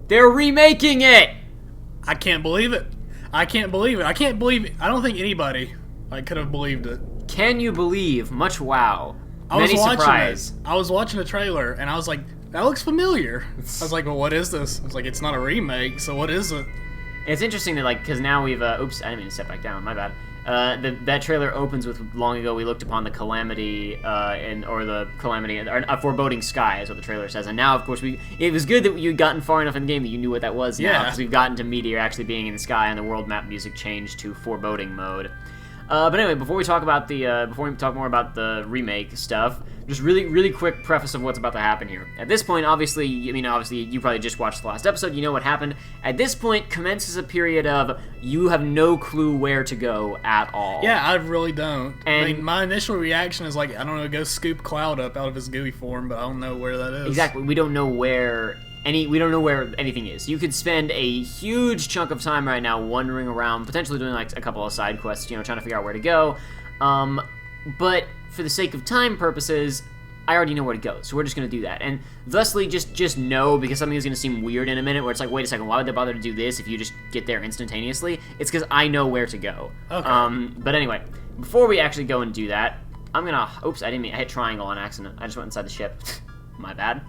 They're remaking it! I can't believe it. I can't believe it. I don't think anybody could have believed it. Can you believe? Much wow. I was Many watching surprise. it. I was watching the trailer, and I was like, that looks familiar. I was like, well, what is this? I was like, it's not a remake, so what is it? It's interesting that, because now we've, oops, I didn't mean to step back down, my bad. That trailer opens with, long ago we looked upon the calamity, a foreboding sky is what the trailer says. And now, of course, it was good that you'd gotten far enough in the game that you knew what that was now, because we've gotten to Mideel actually being in the sky, and the world map music changed to foreboding mode. But anyway, before we talk more about the remake stuff, just really quick preface of what's about to happen here. At this point, obviously you probably just watched the last episode, you know what happened. At this point commences a period of you have no clue where to go at all. Yeah, I really don't. And I mean, my initial reaction is like, I don't know, go scoop Cloud up out of his gooey form, but I don't know where that is. Exactly, we don't know where anything is. You could spend a huge chunk of time right now wandering around, potentially doing like a couple of side quests, trying to figure out where to go. But for the sake of time purposes, I already know where to go, so we're just going to do that. And thusly, just know, because something is going to seem weird in a minute, where it's like, wait a second, why would they bother to do this if you just get there instantaneously? It's because I know where to go. Okay. But anyway, before we actually go and do that, I'm going to... Oops, I hit triangle on accident. I just went inside the ship. My bad.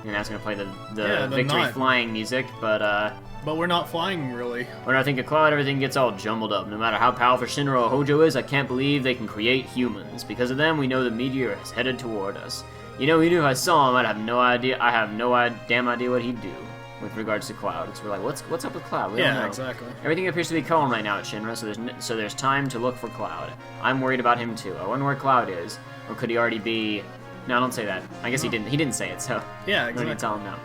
And that's going to play the victory flying music, but we're not flying, really. When I think of Cloud, everything gets all jumbled up. No matter how powerful Shinra or Hojo is, I can't believe they can create humans. Because of them, we know the meteor is headed toward us. Even if I saw him, I'd have no idea. I have no damn idea what he'd do with regards to Cloud. Because we're like, what's up with Cloud? We don't know. Exactly. Everything appears to be calm right now at Shinra, so there's time to look for Cloud. I'm worried about him too. I wonder where Cloud is, or could he already be? No, don't say that. I guess he didn't. He didn't say it, so yeah, I'm exactly. gonna tell him now.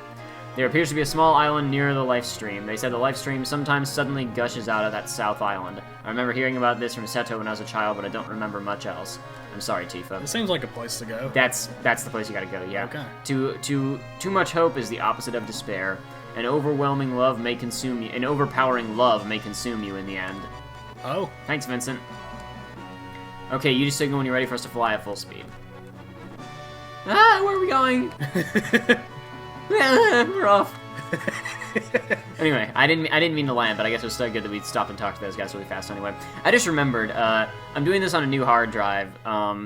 There appears to be a small island near the life stream. They said the life stream sometimes suddenly gushes out of that south island. I remember hearing about this from Seto when I was a child, but I don't remember much else. I'm sorry, Tifa. It seems like a place to go. That's the place you gotta go, yeah. Okay. Too much hope is the opposite of despair. An overwhelming love may consume you. An overpowering love may consume you in the end. Oh. Thanks, Vincent. Okay, you just signal when you're ready for us to fly at full speed. Ah, where are we going? We're off. Anyway, I didn't mean to land, but I guess it was so good that we stopped and talked to those guys really fast anyway. I just remembered, I'm doing this on a new hard drive,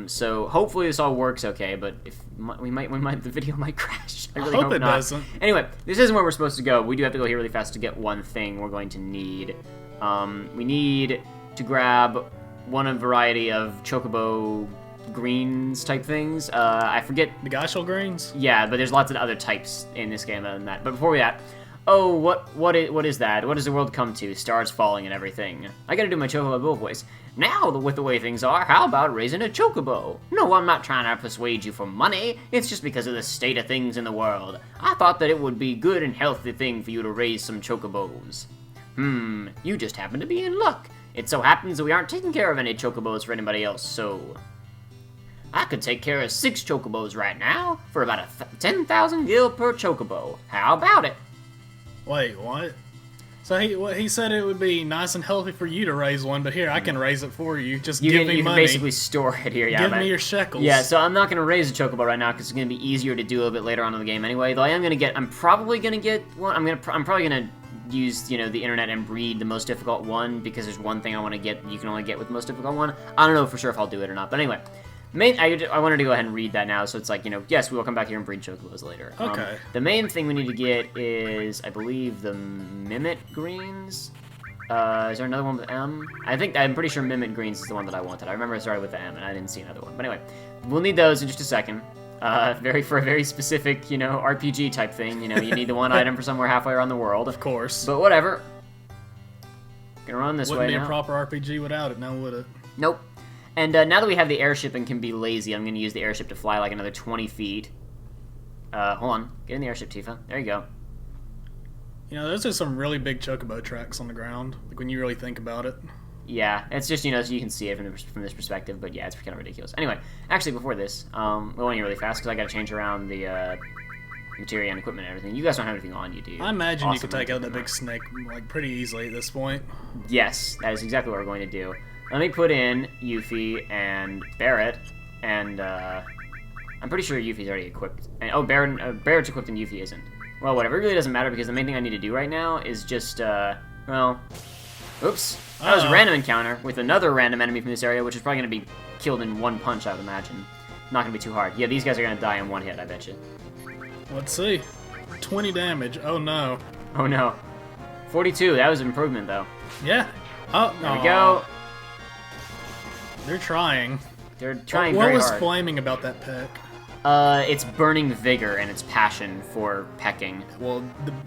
so hopefully this all works okay, but if the video might crash. I really hope it not. doesn't. Anyway, this isn't where we're supposed to go. We do have to go here really fast to get one thing we're going to need. We need to grab one variety of chocobo greens type things. I forget. The Geishel greens? Yeah, but there's lots of other types in this game other than that. But before we that, oh, what is that? What does the world come to? Stars falling and everything. I gotta do my Chocobo Bill voice. Now, with the way things are, how about raising a Chocobo? No, I'm not trying to persuade you for money. It's just because of the state of things in the world. I thought that it would be a good and healthy thing for you to raise some Chocobos. You just happen to be in luck. It so happens that we aren't taking care of any Chocobos for anybody else, so... I could take care of 6 Chocobos right now for about 10,000 gil per Chocobo. How about it? Wait, what? So he said it would be nice and healthy for you to raise one, but here, I can raise it for you. Just give me money. You can basically store it here, yeah. Give me your shekels. Yeah, so I'm not going to raise a Chocobo right now because it's going to be easier to do a little bit later on in the game anyway. Though I'm probably going to get one. I'm probably going to use, the internet and breed the most difficult one because there's one thing I want to get you can only get with the most difficult one. I don't know for sure if I'll do it or not, but anyway. I wanted to go ahead and read that now, so it's like, yes, we will come back here and breed Chocobos later. Okay. The main thing we need to get is, I believe, the Mimit Greens. Is there another one with M? I'm pretty sure Mimit Greens is the one that I wanted. I remember it started with the M, and I didn't see another one. But anyway, we'll need those in just a second. For a very specific, RPG type thing. You need the one item for somewhere halfway around the world. Of course. But whatever. Gonna run this way now. Wouldn't be a proper RPG without it, now would it? Nope. And now that we have the airship and can be lazy, I'm going to use the airship to fly like another 20 feet. Hold on. Get in the airship, Tifa. There you go. Those are some really big Chocobo tracks on the ground, like when you really think about it. Yeah, it's just, so you can see it from this perspective, but yeah, it's kind of ridiculous. Anyway, actually, before this, we're going here really fast because I got to change around the materia and equipment and everything. You guys don't have anything on you, do you? I imagine you could take out that big snake, pretty easily at this point. Yes, that is exactly what we're going to do. Let me put in Yuffie and Barret, and I'm pretty sure Yuffie's already equipped. And Barret's equipped and Yuffie isn't. Well, whatever. It really doesn't matter because the main thing I need to do right now is just, well... Oops. That was a random encounter with another random enemy from this area, which is probably going to be killed in one punch, I would imagine. Not going to be too hard. Yeah, these guys are going to die in one hit, I bet you. Let's see. 20 damage. Oh, no. Oh, no. 42. That was an improvement, though. Yeah. Oh, there we go. They're trying. They're trying very hard. What was flaming about that peck? It's burning vigor and its passion for pecking. Well,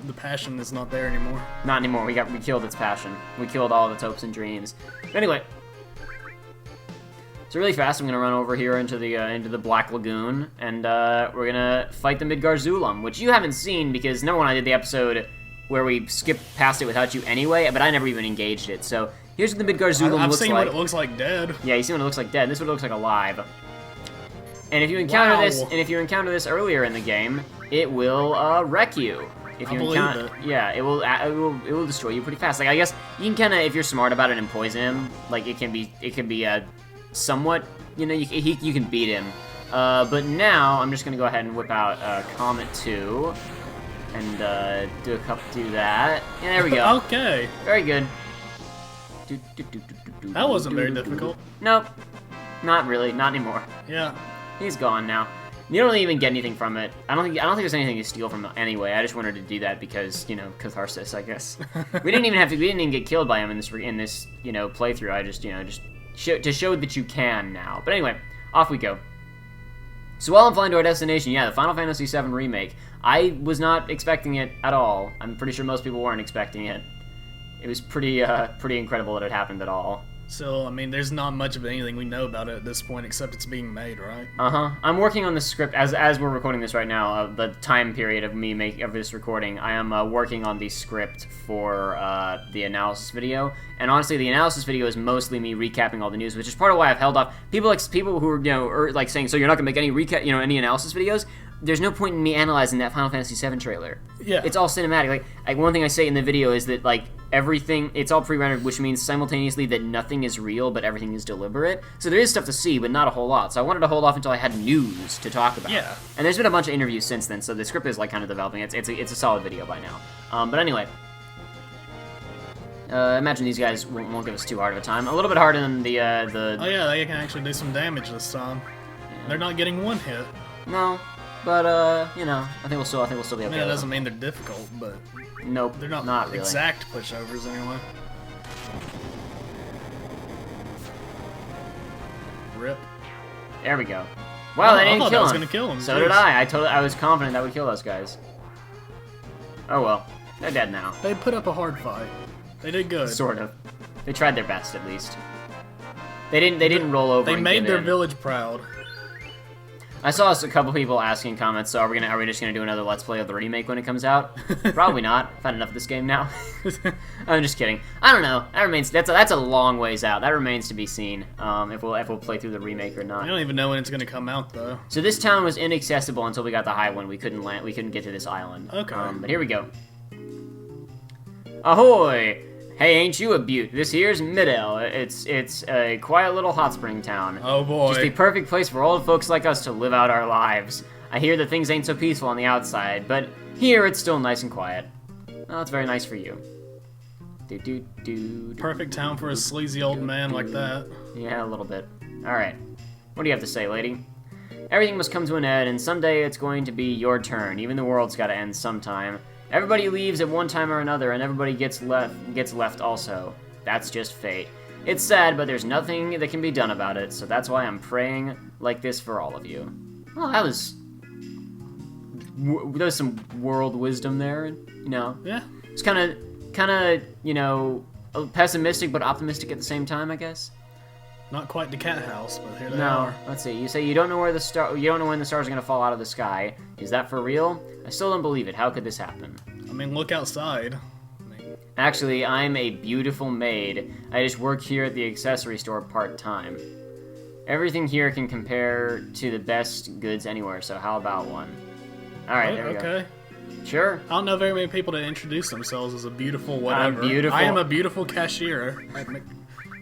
the passion is not there anymore. Not anymore. We killed its passion. We killed all of its hopes and dreams. But anyway, so really fast, I'm gonna run over here into the Black Lagoon, and we're gonna fight the Midgar Zulum, which you haven't seen because number one, I did the episode where we skipped past it without you anyway, but I never even engaged it. So here's what the Midgar Zulum looks like. I've seen what it looks like dead. Yeah, you see what it looks like dead. This is what it looks like alive. And if you encounter this, earlier in the game, it will wreck you. If you encounter, yeah, it will destroy you pretty fast. Like I guess you can kind of, if you're smart about it and poison him, like it can be somewhat, you know, you can beat him. But now I'm just gonna go ahead and whip out Comet 2 and do that. Yeah, there we go. Okay. Very good. That wasn't very difficult. Nope. Not really. Not anymore. Yeah. He's gone now. You don't even get anything from it. I don't think there's anything to steal from it anyway. I just wanted to do that because, you know, catharsis, I guess. We didn't even get killed by him in this playthrough. I just, to show that you can now. But anyway, off we go. So while I'm flying to our destination, yeah, the Final Fantasy VII Remake. I was not expecting it at all. I'm pretty sure most people weren't expecting it. It was pretty incredible that it happened at all. So, I mean, there's not much of anything we know about it at this point, except it's being made, right? Uh-huh. I'm working on the script, as we're recording this right now, the time period of me of this recording, I am working on the script for the analysis video, and honestly, the analysis video is mostly me recapping all the news, which is part of why I've held off. People who are, are saying, so you're not gonna make any any analysis videos? There's no point in me analyzing that Final Fantasy VII trailer. Yeah. It's all cinematic. Like one thing I say in the video is that, like, everything, it's all pre-rendered, which means simultaneously that nothing is real, but everything is deliberate. So there is stuff to see, but not a whole lot. So I wanted to hold off until I had news to talk about. Yeah. And there's been a bunch of interviews since then, so the script is, like, kind of developing. It's a solid video by now. But anyway. Imagine these guys won't give us too hard of a time. A little bit harder than the... Oh yeah, they can actually do some damage this time. Yeah. They're not getting one hit. No. But I think we'll still be okay. I mean, it doesn't mean they're difficult, but nope, they're not really. Exact pushovers anyway. Rip. There we go. Wow, that didn't kill him. I was gonna kill him. So did I. I was confident that would kill those guys. Oh well, they're dead now. They put up a hard fight. They did good. Sort of. They tried their best, at least. They didn't roll over. They made their village proud. I saw a couple people asking comments. So are we just gonna do another Let's Play of the remake when it comes out? Probably not. I've had enough of this game now. I'm just kidding. I don't know. That's a long ways out. That remains to be seen. If we'll play through the remake or not. I don't even know when it's gonna come out though. So this town was inaccessible until we got the high one. We couldn't land. We couldn't get to this island. Okay. But here we go. Ahoy! Hey, ain't you a beaut? This here's Mideel. It's a quiet little hot spring town. Oh boy. Just the perfect place for old folks like us to live out our lives. I hear that things ain't so peaceful on the outside, but here it's still nice and quiet. Well, it's very nice for you. Perfect town for a sleazy old man like that. Yeah, a little bit. Alright. What do you have to say, lady? Everything must come to an end, and someday it's going to be your turn. Even the world's gotta end sometime. Everybody leaves at one time or another, and everybody gets left also. That's just fate. It's sad, but there's nothing that can be done about it, so that's why I'm praying like this for all of you. Well, there was some world wisdom there, you know. Yeah. It's kind of, pessimistic but optimistic at the same time, I guess. Not quite the cat house, but here they are. Let's see. You say you don't know when the stars are gonna fall out of the sky. Is that for real? I still don't believe it. How could this happen? I mean, look outside. Actually, I'm a beautiful maid. I just work here at the accessory store part-time. Everything here can compare to the best goods anywhere, so how about one? Alright, there we go. Okay. Sure. I don't know very many people that introduce themselves as a beautiful whatever. I'm beautiful. I am a beautiful cashier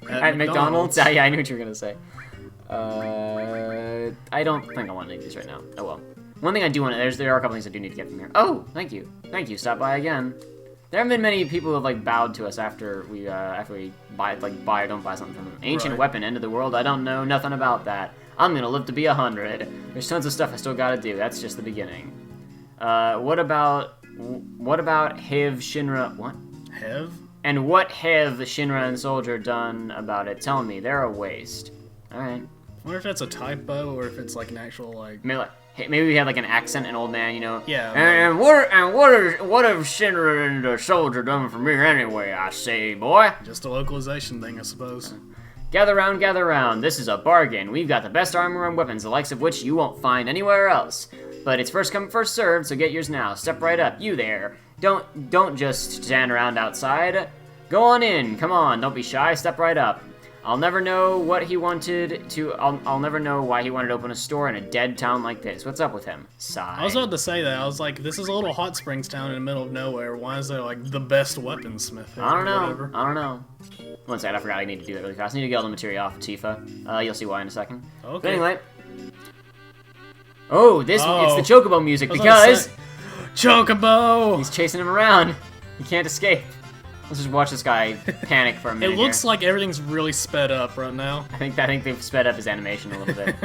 at McDonald's? Yeah, I knew what you were gonna say. I don't think I want to do these right now. Oh well. One thing I do want to... There are a couple things I do need to get from here. Oh, thank you. Thank you. Stop by again. There haven't been many people who have, like, bowed to us after we buy or don't buy something from them. Ancient weapon, end of the world. I don't know nothing about that. I'm gonna live to be 100. There's tons of stuff I still gotta do. That's just the beginning. What about have Shinra... What? Have? And what have the Shinra and Soldier done about it? Tell me. They're a waste. Alright. I wonder if that's a typo or if it's like an actual like. Maybe we had like an accent, an old man, you know. Yeah. And what have Shinra and the Soldier done for me anyway? I say, boy. Just a localization thing, I suppose. Gather round, gather round. This is a bargain. We've got the best armor and weapons, the likes of which you won't find anywhere else. But it's first come, first served, so get yours now. Step right up, you there. Don't just stand around outside. Go on in. Come on, don't be shy. Step right up. I'll never know what he wanted to. I'll never know why he wanted to open a store in a dead town like this. What's up with him? Sigh. I was about to say that. I was like, this is a little hot springs town in the middle of nowhere. Why is there like the best weaponsmith? I don't know. I don't know. One second, I forgot I need to do that really fast. I need to get all the material off of Tifa. You'll see why in a second. Okay. But anyway. Oh, it's the Chocobo music because Chocobo. He's chasing him around. He can't escape. Let's just watch this guy panic for a minute. It looks like everything's really sped up right now. I think they've sped up his animation a little bit.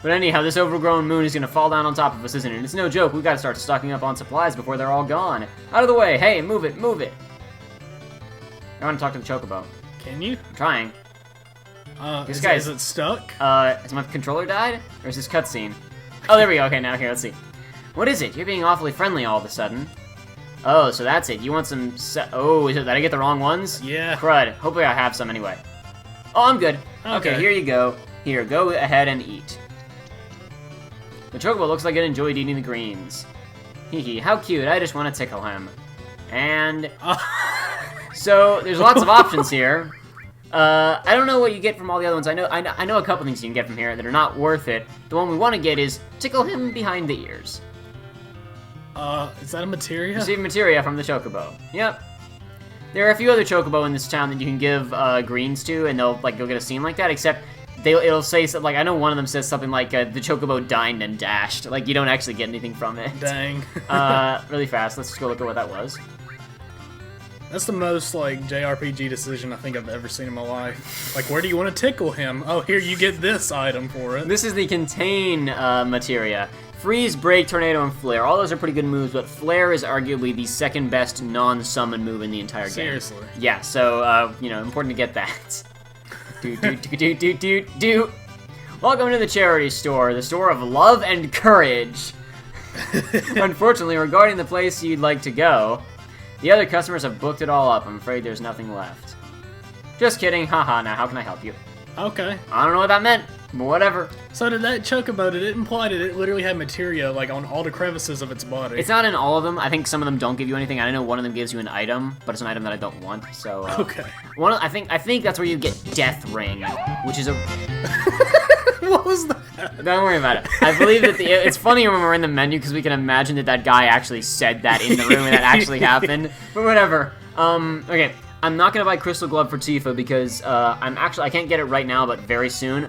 But anyhow, this overgrown moon is gonna fall down on top of us, isn't it? It's no joke. We gotta start stocking up on supplies before they're all gone. Out of the way! Hey, move it, move it! I want to talk to the Chocobo. Can you? I'm trying. Is it stuck? Has my controller died? Or is this cutscene? Oh, there we go. Okay, now here, let's see. What is it? You're being awfully friendly all of a sudden. Oh, so that's it. You want some did I get the wrong ones? Yeah. Crud. Hopefully I have some anyway. Oh, I'm good. Okay, here you go. Here, go ahead and eat. The Chocobo looks like it enjoyed eating the greens. Hee hee, how cute. I just want to tickle him. And... So, there's lots of options here. I don't know what you get from all the other ones. I know a couple things you can get from here that are not worth it. The one we want to get is tickle him behind the ears. Is that a materia? Receive materia from the Chocobo. Yep. There are a few other Chocobo in this town that you can give greens to, and they'll get a scene like that. Except it'll say something like, I know one of them says something like the Chocobo dined and dashed. Like you don't actually get anything from it. Dang. Really fast. Let's just go look at what that was. That's the most like JRPG decision I think I've ever seen in my life. Like, where do you want to tickle him? Oh, here you get this item for it. This is the contain materia. Freeze, Break, Tornado, and Flare. All those are pretty good moves, but Flare is arguably the second best non-summon move in the entire game. Seriously. Yeah, so, important to get that. Do. Welcome to the charity store, the store of love and courage. Unfortunately, regarding the place you'd like to go, the other customers have booked it all up. I'm afraid there's nothing left. Just kidding, haha, now how can I help you? Okay. I don't know what that meant, but whatever. So did that Chocobo, did it imply that it literally had materia, like, on all the crevices of its body? It's not in all of them. I think some of them don't give you anything. I know one of them gives you an item, but it's an item that I don't want, so... Okay. I think that's where you get Death Ring, which is a... What was that? Don't worry about it. I believe that it's funny when we're in the menu because we can imagine that guy actually said that in the room and that actually happened. But whatever. Okay. I'm not gonna buy Crystal Glove for Tifa because I can't get it right now, but very soon.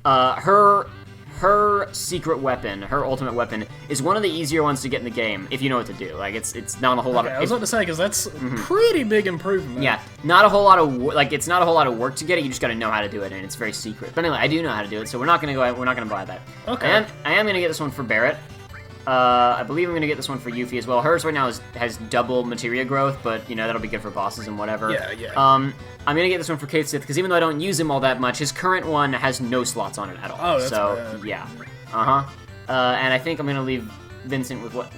Her secret weapon, her ultimate weapon, is one of the easier ones to get in the game if you know what to do. Like it's not a whole lot of. I was about to say because that's pretty big improvement. Yeah, not a whole lot of it's not a whole lot of work to get it. You just got to know how to do it, and it's very secret. But anyway, I do know how to do it, so we're not gonna buy that. Okay. I am gonna get this one for Barrett. I believe I'm gonna get this one for Yuffie as well. Hers right now has double materia growth, but that'll be good for bosses and whatever. Yeah. I'm gonna get this one for Kate Sith because even though I don't use him all that much, his current one has no slots on it at all. Oh, that's so bad. yeah. And I think I'm gonna leave Vincent with what.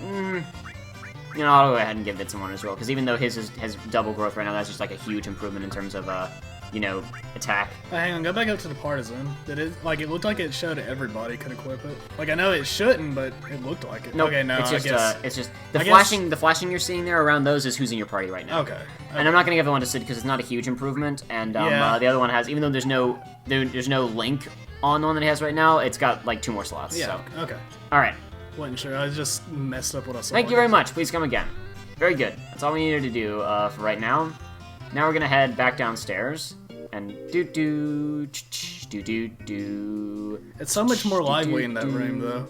I'll go ahead and give Vincent one as well because even though his has double growth right now, that's just like a huge improvement in terms of attack. Hang on, go back up to the partisan. It looked like it showed everybody could equip it. Like I know it shouldn't, but it looked like it. No, okay, no, it's just the I flashing. The flashing you're seeing there around those is who's in your party right now. Okay. And I'm not gonna give the one to Sid because it's not a huge improvement, and the other one has, even though there's no link on the one that he has right now, it's got like 2 more slots. Yeah. So. Okay. All right. Wasn't sure. I just messed up what I saw. Thank you very much. Please come again. Very good. That's all we needed to do for right now. Now we're gonna head back downstairs. And do. It's so much more lively in that room, though.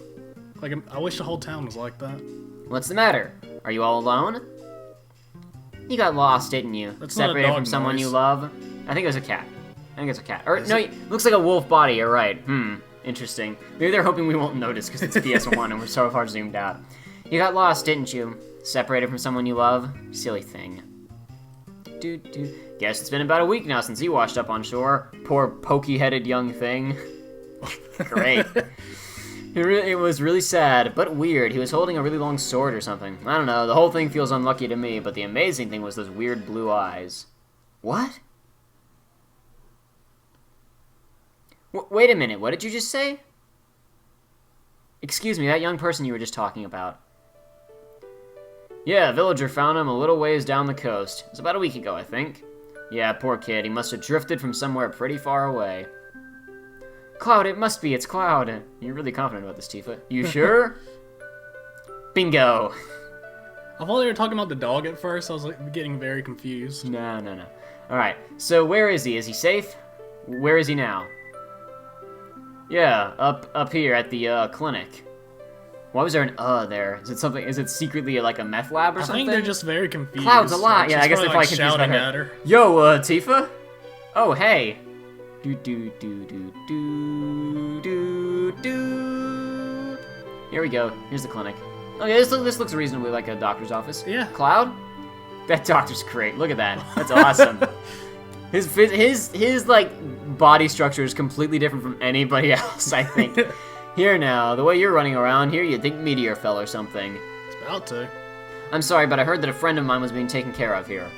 Like, I wish the whole town was like that. What's the matter? Are you all alone? You got lost, didn't you? That's not a Separated dog from someone noise. you love? I think it was a cat. I think it's a cat. Or, no, it looks like a wolf body, you're right. Interesting. Maybe they're hoping we won't notice because it's PS1 and we're so far zoomed out. You got lost, didn't you? Separated from someone you love? Silly thing. Guess it's been about a week now since he washed up on shore. Poor pokey-headed young thing. Great. It was really sad, but weird. He was holding a really long sword or something. I don't know, the whole thing feels unlucky to me, but the amazing thing was those weird blue eyes. What? Wait a minute, what did you just say? Excuse me, that young person you were just talking about. Yeah, a villager found him a little ways down the coast. It was about a week ago, I think. Yeah, poor kid, he must have drifted from somewhere pretty far away. Cloud, it must be, it's Cloud. You're really confident about this, Tifa. You sure? Bingo. I thought they were talking about the dog at first. I was like getting very confused. No. Alright, so where is he? Is he safe? Where is he now? Yeah, up here at the clinic. Why was there an there? Is it something? Is it secretly like a meth lab or something? I think they're just very confused. Cloud's a lot. Like, Yeah, I guess they're probably confused shouting about at her. Yo, Tifa? Oh, hey. Here we go. Here's the clinic. Okay, this looks reasonably like a doctor's office. Yeah. Cloud? That doctor's great. Look at that. That's awesome. His like body structure is completely different from anybody else, I think. Here now, the way you're running around here, you'd think Mideel fell or something. It's about to. I'm sorry, but I heard that a friend of mine was being taken care of here.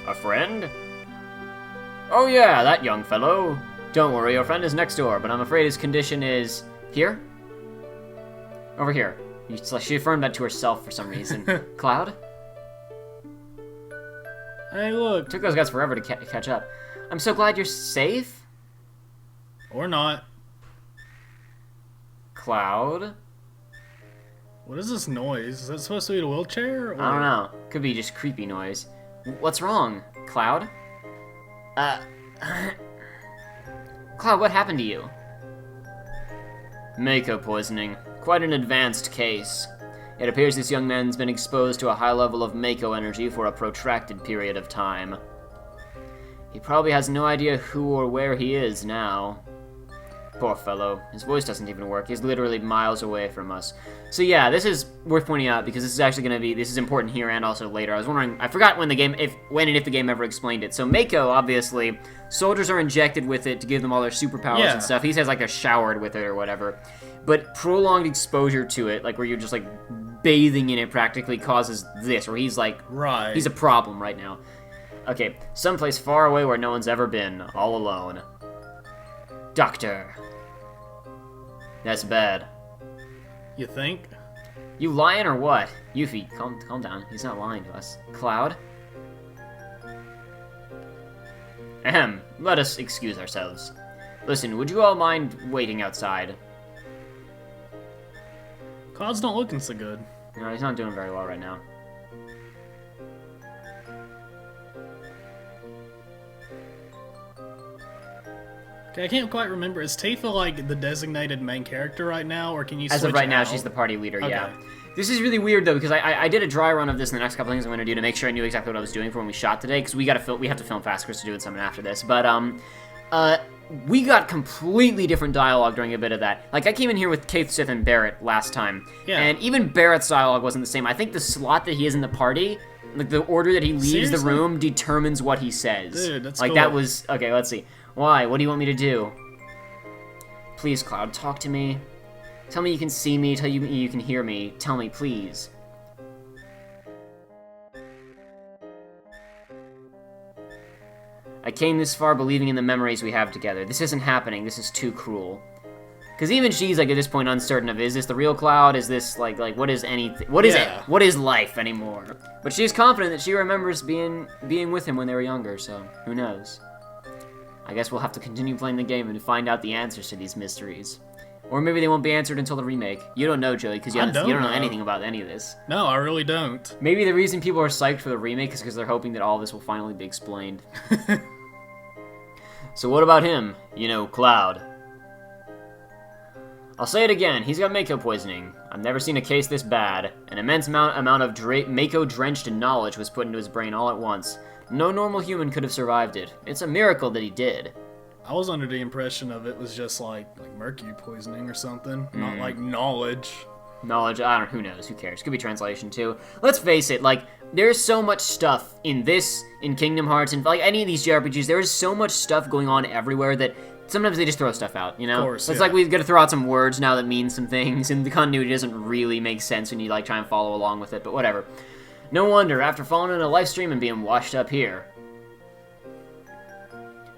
A friend? Oh yeah, that young fellow. Don't worry, your friend is next door, but I'm afraid his condition is... Here? Over here. She affirmed that to herself for some reason. Cloud? Hey, look. Took those guys forever to catch up. I'm so glad you're safe? Or not. Cloud? What is this noise? Is that supposed to be the wheelchair? Or... I don't know. Could be just creepy noise. What's wrong? Cloud? Cloud, what happened to you? Mako poisoning. Quite an advanced case. It appears this young man's been exposed to a high level of Mako energy for a protracted period of time. He probably has no idea who or where he is now. Poor fellow. His voice doesn't even work. He's literally miles away from us. So yeah, this is worth pointing out because this is actually going to be, this is important here and also later. I was wondering, I forgot when the game, when and if the game ever explained it. So Mako, obviously, soldiers are injected with it to give them all their superpowers and stuff. He says like they're showered with it or whatever. But prolonged exposure to it, like where you're just like bathing in it practically causes this, or he's like, he's a problem right now. Okay, someplace far away where no one's ever been, all alone. Doctor. That's bad. You think? You lying or what? Yuffie, calm down. He's not lying to us. Cloud? Ahem. Let us excuse ourselves. Listen, would you all mind waiting outside? Cloud's not looking so good. No, he's not doing very well right now. Okay, I can't quite remember. Is Tifa like the designated main character right now, or can you switch As of right now, out? she's the party leader, Okay. yeah. This is really weird though, because I did a dry run of this in the next couple things I'm going to do to make sure I knew exactly what I was doing for when we shot today, because we have to film fast, Chris, to do it something after this. But we got completely different dialogue during a bit of that. Like, I came in here with Kaith, Sith, and Barrett last time, and even Barrett's dialogue wasn't the same. I think the slot that he is in the party, like the order that he leaves the room, determines what he says. Dude, that's like cool. that was okay. Let's see. Why? What do you want me to do? Please, Cloud, talk to me. Tell me you can see me. Tell me you can hear me. Tell me, please. I came this far believing in the memories we have together. This isn't happening. This is too cruel. Because even she's like at this point uncertain of, is this the real Cloud? Is this like what is anything? What is it? What is life anymore? But she's confident that she remembers being with him when they were younger. So who knows? I guess we'll have to continue playing the game and find out the answers to these mysteries. Or maybe they won't be answered until the remake. You don't know, Joey, because you don't know anything about any of this. No, I really don't. Maybe the reason people are psyched for the remake is because they're hoping that all this will finally be explained. So what about him? You know, Cloud. I'll say it again, he's got Mako poisoning. I've never seen a case this bad. An immense amount of Mako-drenched knowledge was put into his brain all at once. No normal human could have survived it. It's a miracle that he did. I was under the impression of it was just like mercury poisoning or something, not like knowledge. Knowledge, I don't know, who knows, who cares? Could be translation too. Let's face it, like, there's so much stuff in Kingdom Hearts, and like any of these JRPGs, there is so much stuff going on everywhere that sometimes they just throw stuff out, you know? Of course, It's yeah. like we've got to throw out some words now that mean some things, and the continuity doesn't really make sense when you like try and follow along with it, but whatever. No wonder, after falling in a live stream and being washed up here.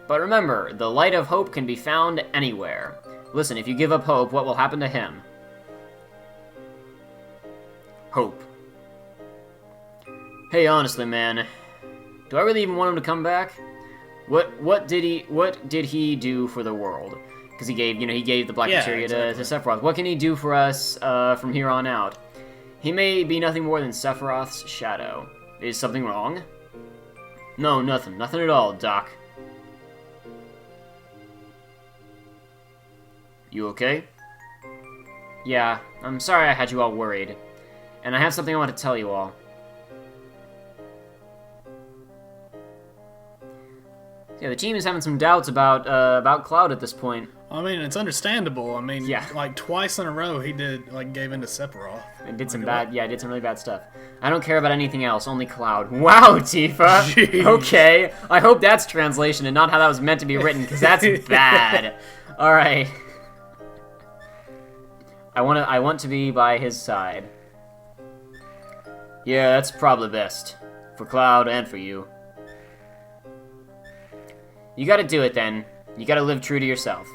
But remember, the light of hope can be found anywhere. Listen, if you give up hope, what will happen to him? Hope. Hey, honestly, man, do I really even want him to come back? What did he do for the world? Because he gave the black materia to Sephiroth. What can he do for us from here on out? He may be nothing more than Sephiroth's shadow. Is something wrong? No, nothing at all, Doc. You okay? Yeah, I'm sorry I had you all worried. And I have something I want to tell you all. Yeah, the team is having some doubts about Cloud at this point. I mean, it's understandable. I mean, Yeah. like twice in a row he gave in to Sephiroth. It did some did some really bad stuff. I don't care about anything else, only Cloud. Wow, Tifa! Jeez. Okay, I hope that's translation and not how that was meant to be written, because that's bad. Alright. I want to be by his side. Yeah, that's probably best. For Cloud and for you. You gotta do it then. You gotta live true to yourself.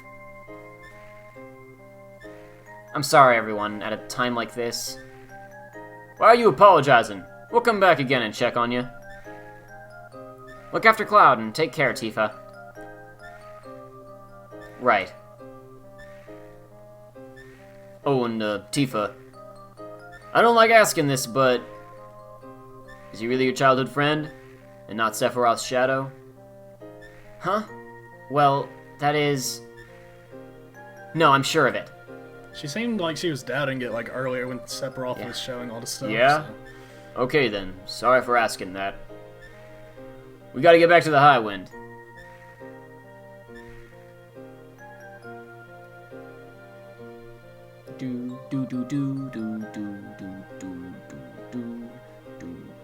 I'm sorry, everyone, at a time like this. Why are you apologizing? We'll come back again and check on you. Look after Cloud and take care, Tifa. Right. Oh, and Tifa. I don't like asking this, but is he really your childhood friend? And not Sephiroth's shadow? Huh? Well, that is... No, I'm sure of it. She seemed like she was doubting it like earlier when Sephiroth was showing all the stuff. Yeah? So. Okay then, sorry for asking that. We gotta get back to the High Wind. Do do do do do do do do do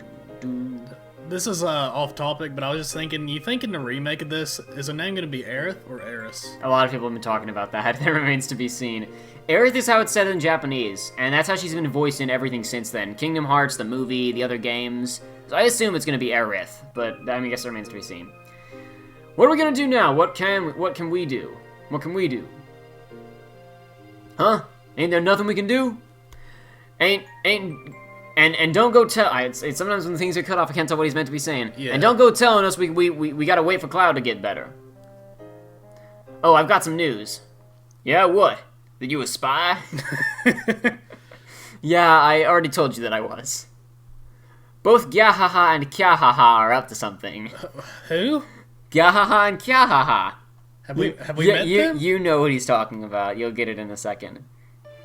do do. This is off topic, but I was just thinking, you think in the remake of this, is her name going to be Aerith or Eris? A lot of people have been talking about that. That remains to be seen. Aerith is how it's said in Japanese, and that's how she's been voiced in everything since then. Kingdom Hearts, the movie, the other games. So I assume it's going to be Aerith, but I guess it remains to be seen. What are we going to do now? What can we do? What can we do? Huh? Ain't there nothing we can do? And don't go tell. It's sometimes when things are cut off, I can't tell what he's meant to be saying. Yeah. And don't go telling us we gotta wait for Cloud to get better. Oh, I've got some news. Yeah, what? That you a spy? Yeah, I already told you that I was. Both Gyahaha and Kyahaha are up to something. Who? Gyahaha and Kyahaha. Have we met them? You know what he's talking about. You'll get it in a second.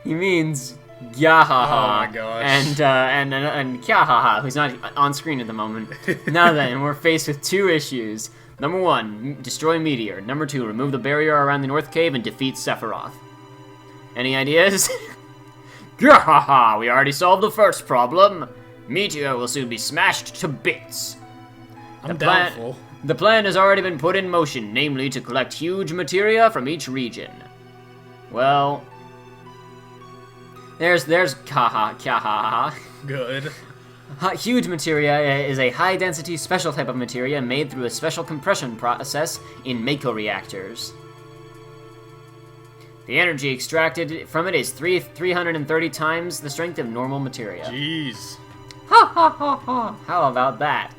He means Gyahaha. Oh my gosh. And Kyahaha, who's not on screen at the moment. Now then, we're faced with two issues. Number 1, destroy Mideel. Number 2, remove the barrier around the North Cave and defeat Sephiroth. Any ideas? Gyahaha, we already solved the first problem. Mideel will soon be smashed to bits. I'm doubtful. The plan has already been put in motion, namely to collect huge materia from each region. Well, there's Kyahaha. Good. Huge materia is a high-density special type of materia made through a special compression process in Mako reactors. The energy extracted from it is 330 times the strength of normal materia. Jeez. Ha ha ha ha! How about that?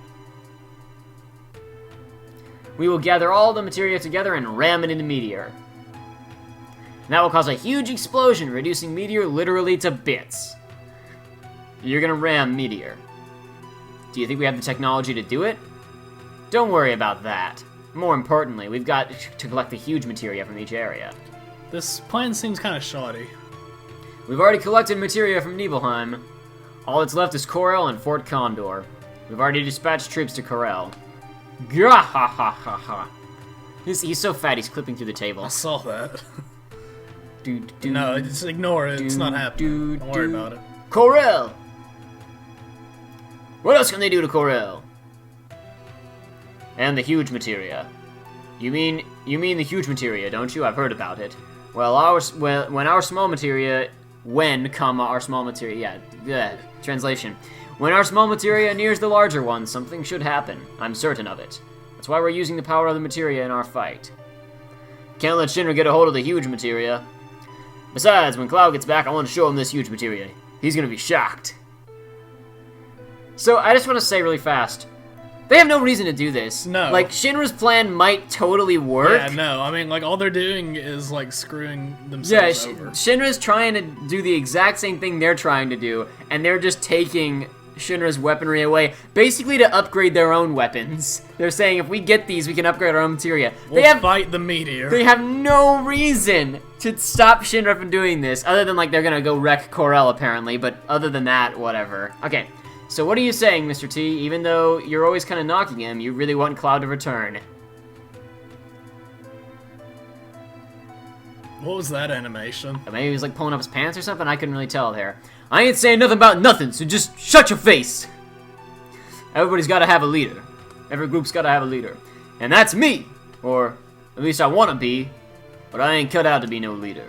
We will gather all the materia together and ram it into Mideel. That will cause a huge explosion, reducing Mideel literally to bits. You're gonna ram Mideel. Do you think we have the technology to do it? Don't worry about that. More importantly, we've got to collect the huge materia from each area. This plan seems kind of shoddy. We've already collected materia from Nibelheim. All that's left is Corel and Fort Condor. We've already dispatched troops to Corel. Gah ha ha ha ha. He's so fat, he's clipping through the table. I saw that. Dude, No, just ignore it. It's not happening. Don't worry about it. Corel! What else can they do to Corel? And the huge materia. You mean the huge materia, don't you? I've heard about it. Well, when our small materia, translation. When our small materia nears the larger one, something should happen. I'm certain of it. That's why we're using the power of the materia in our fight. Can't let Shinra get a hold of the huge materia. Besides, when Cloud gets back, I want to show him this huge materia. He's gonna be shocked. So, I just want to say really fast, they have no reason to do this. No. Like, Shinra's plan might totally work. Yeah, no. I mean, like, all they're doing is, like, screwing themselves over. Shinra's trying to do the exact same thing they're trying to do, and they're just taking Shinra's weaponry away, basically to upgrade their own weapons. They're saying, if we get these, we can upgrade our own materia. We'll fight the meteor. They have no reason to stop Shinra from doing this, other than, like, they're gonna go wreck Corel, apparently, but other than that, whatever. Okay, so what are you saying, Mr. T? Even though you're always kind of knocking him, you really want Cloud to return. What was that animation? Maybe he was, like, pulling up his pants or something? I couldn't really tell there. I ain't saying nothing about nothing, so just shut your face! Everybody's gotta have a leader. Every group's gotta have a leader. And that's me! Or, at least I wanna be, but I ain't cut out to be no leader.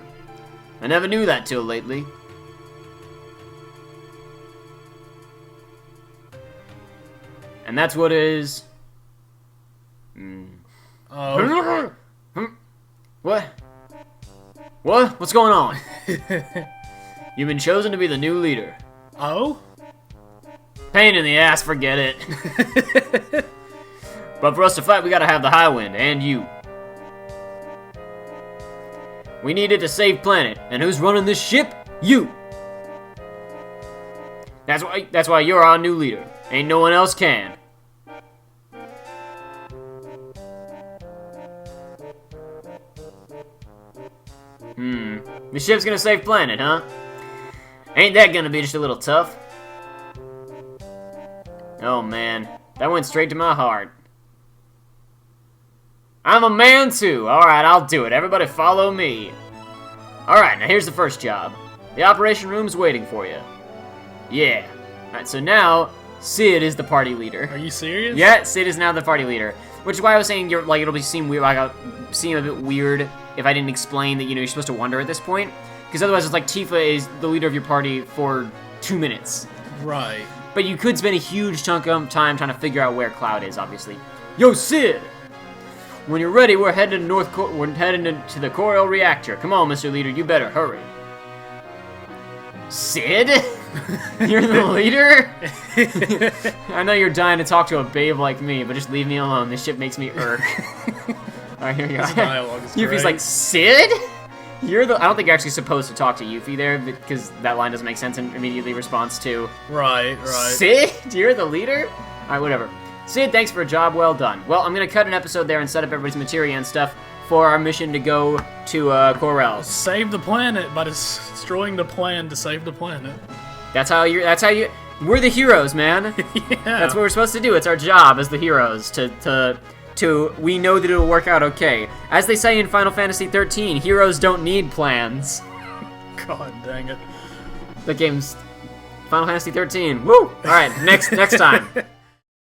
I never knew that till lately. And that's what is... Oh. What? What? What's going on? You've been chosen to be the new leader. Oh? Pain in the ass, forget it. But for us to fight, we gotta have the high wind, and you. We need it to save planet, and who's running this ship? You! That's why you're our new leader. Ain't no one else can. The ship's gonna save planet, huh? Ain't that gonna be just a little tough? Oh man, that went straight to my heart. I'm a man too! Alright, I'll do it. Everybody follow me. Alright, now here's the first job. The operation room's waiting for you. Yeah. Alright, so now, Sid is the party leader. Are you serious? Yeah, Sid is now the party leader. Which is why I was saying it'll seem weird, seem a bit weird if I didn't explain that, you're supposed to wonder at this point. Because otherwise it's like Tifa is the leader of your party for 2 minutes. Right. But you could spend a huge chunk of time trying to figure out where Cloud is, obviously. Yo, Sid! When you're ready, we're heading to the Corel reactor. Come on, Mr. Leader, you better hurry. Sid? You're the leader? I know you're dying to talk to a babe like me, but just leave me alone. This shit makes me irk. Alright, here you go. This dialogue is Yuffie's great. like, Sid? I don't think you're actually supposed to talk to Yuffie there, because that line doesn't make sense and immediately responds to... Right. Sid? You're the leader? Alright, whatever. Sid, thanks for a job well done. Well, I'm gonna cut an episode there and set up everybody's materia and stuff for our mission to go to Corel. Save the planet by destroying the plan to save the planet. That's how you... We're the heroes, man. Yeah. That's what we're supposed to do. It's our job as the heroes we know that it'll work out okay. As they say in Final Fantasy XIII, heroes don't need plans. God dang it. The game's Final Fantasy XIII. Woo! Alright, next time.